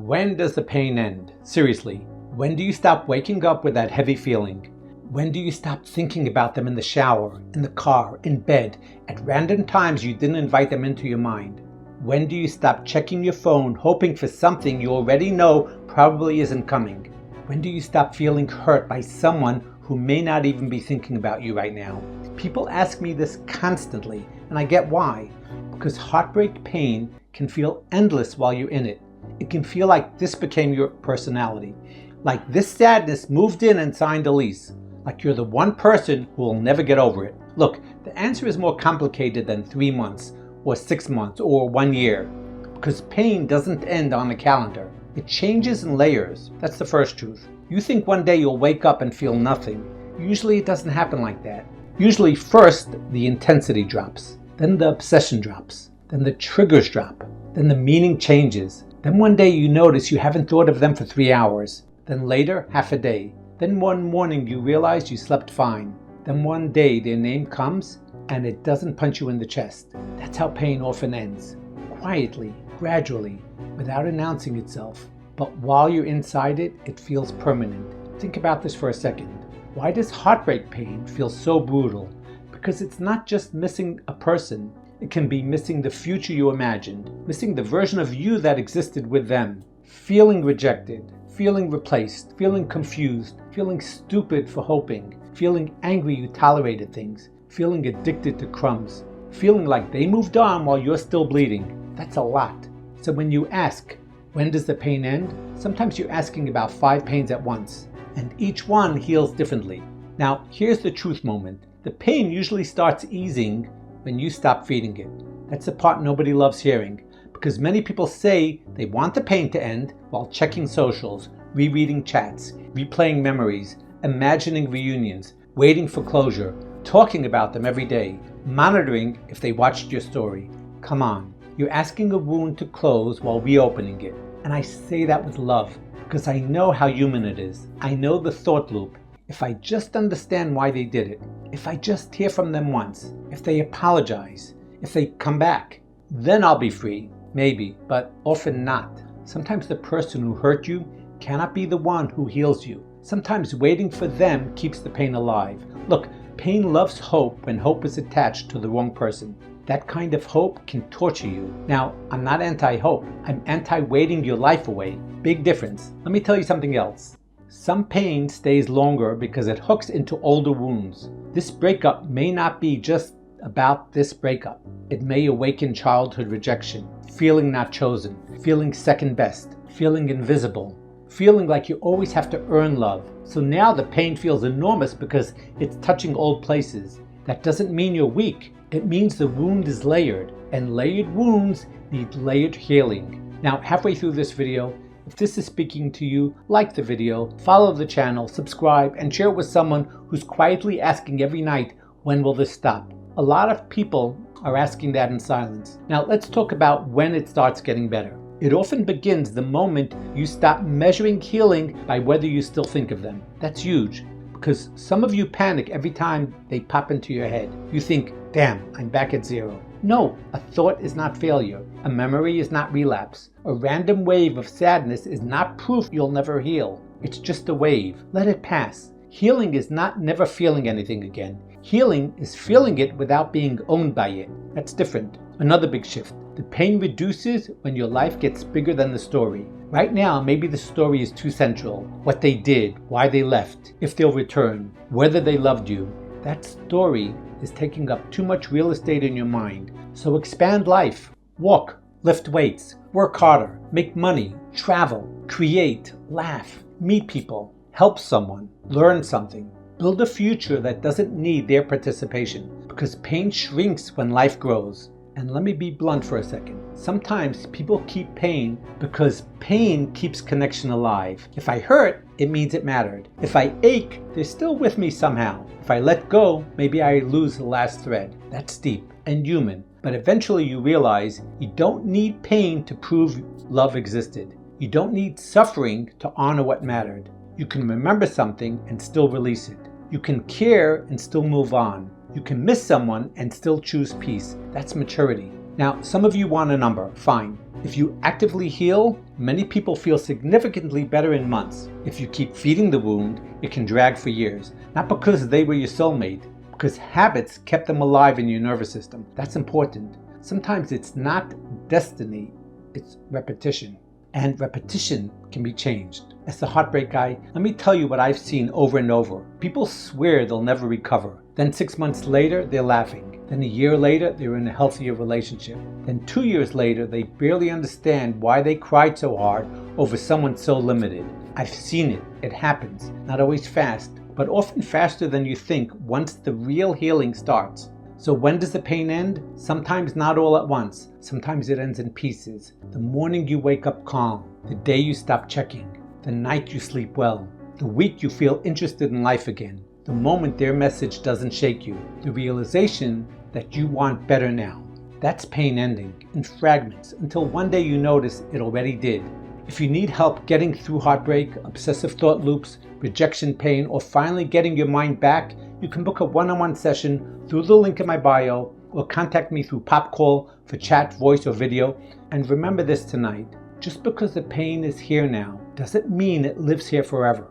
When does the pain end? Seriously, when do you stop waking up with that heavy feeling? When do you stop thinking about them in the shower, in the car, in bed, at random times you didn't invite them into your mind? When do you stop checking your phone, hoping for something you already know probably isn't coming? When do you stop feeling hurt by someone who may not even be thinking about you right now? People ask me this constantly, and I get why. Because heartbreak pain can feel endless while you're in it. It can feel like this became your personality. Like this sadness moved in and signed a lease. Like you're the one person who will never get over it. Look, the answer is more complicated than 3 months, or 6 months, or 1 year. Because pain doesn't end on a calendar. It changes in layers. That's the first truth. You think one day you'll wake up and feel nothing. Usually it doesn't happen like that. Usually first the intensity drops. Then the obsession drops. Then the triggers drop. Then the meaning changes. Then one day you notice you haven't thought of them for 3 hours. Then later, half a day. Then one morning you realize you slept fine. Then one day their name comes and it doesn't punch you in the chest. That's how pain often ends. Quietly, gradually, without announcing itself. But while you're inside it, it feels permanent. Think about this for a second. Why does heartbreak pain feel so brutal? Because it's not just missing a person. It can be missing the future you imagined, missing the version of you that existed with them, feeling rejected, feeling replaced, feeling confused, feeling stupid for hoping, feeling angry you tolerated things, feeling addicted to crumbs, feeling like they moved on while you're still bleeding. That's a lot. So when you ask, when does the pain end? Sometimes you're asking about 5 pains at once, and each one heals differently. Now, here's the truth moment. The pain usually starts easing when you stop feeding it. That's the part nobody loves hearing, because many people say they want the pain to end while checking socials, rereading chats, replaying memories, imagining reunions, waiting for closure, talking about them every day, monitoring if they watched your story. Come on, you're asking a wound to close while reopening it. And I say that with love, because I know how human it is. I know the thought loop. If I just understand why they did it, if I just hear from them once, if they apologize, if they come back, then I'll be free. Maybe, but often not. Sometimes the person who hurt you cannot be the one who heals you. Sometimes waiting for them keeps the pain alive. Look, pain loves hope when hope is attached to the wrong person. That kind of hope can torture you. Now, I'm not anti-hope. I'm anti-waiting your life away. Big difference. Let me tell you something else. Some pain stays longer because it hooks into older wounds. This breakup may not be just about this breakup. It may awaken childhood rejection, feeling not chosen, feeling second best, feeling invisible, feeling like you always have to earn love. So now the pain feels enormous because it's touching old places. That doesn't mean you're weak. It means the wound is layered, and layered wounds need layered healing. Now, halfway through this video, if this is speaking to you, like the video, follow the channel, subscribe, and share it with someone who's quietly asking every night, when will this stop? A lot of people are asking that in silence. Now let's talk about when it starts getting better. It often begins the moment you stop measuring healing by whether you still think of them. That's huge, because some of you panic every time they pop into your head. You think, damn, I'm back at zero. No, a thought is not failure. A memory is not relapse. A random wave of sadness is not proof you'll never heal. It's just a wave. Let it pass. Healing is not never feeling anything again. Healing is feeling it without being owned by it. That's different. Another big shift. The pain reduces when your life gets bigger than the story. Right now, maybe the story is too central. What they did, why they left, if they'll return, whether they loved you. That story is taking up too much real estate in your mind. So expand life. Walk, lift weights, work harder, make money, travel, create, laugh, meet people, help someone, learn something. Build a future that doesn't need their participation, because pain shrinks when life grows. And let me be blunt for a second. Sometimes people keep pain because pain keeps connection alive. If I hurt, it means it mattered. If I ache, they're still with me somehow. If I let go, maybe I lose the last thread. That's deep and human. But eventually you realize you don't need pain to prove love existed. You don't need suffering to honor what mattered. You can remember something and still release it. You can care and still move on. You can miss someone and still choose peace. That's maturity. Now, some of you want a number. Fine. If you actively heal, many people feel significantly better in months. If you keep feeding the wound, it can drag for years, not because they were your soulmate, because habits kept them alive in your nervous system. That's important. Sometimes it's not destiny, it's repetition. And repetition can be changed. As the heartbreak guy, let me tell you what I've seen over and over. People swear they'll never recover. Then 6 months later, they're laughing. Then a year later, they're in a healthier relationship. Then 2 years later, they barely understand why they cried so hard over someone so limited. I've seen it. It happens. Not always fast, but often faster than you think once the real healing starts. So when does the pain end? Sometimes not all at once. Sometimes it ends in pieces. The morning you wake up calm. The day you stop checking. The night you sleep well. The week you feel interested in life again. The moment their message doesn't shake you. The realization that you want better now. That's pain ending in fragments until one day you notice it already did. If you need help getting through heartbreak, obsessive thought loops, rejection pain, or finally getting your mind back, you can book a one-on-one session through the link in my bio or contact me through PopCall for chat, voice, or video. And remember this tonight, just because the pain is here now doesn't mean it lives here forever.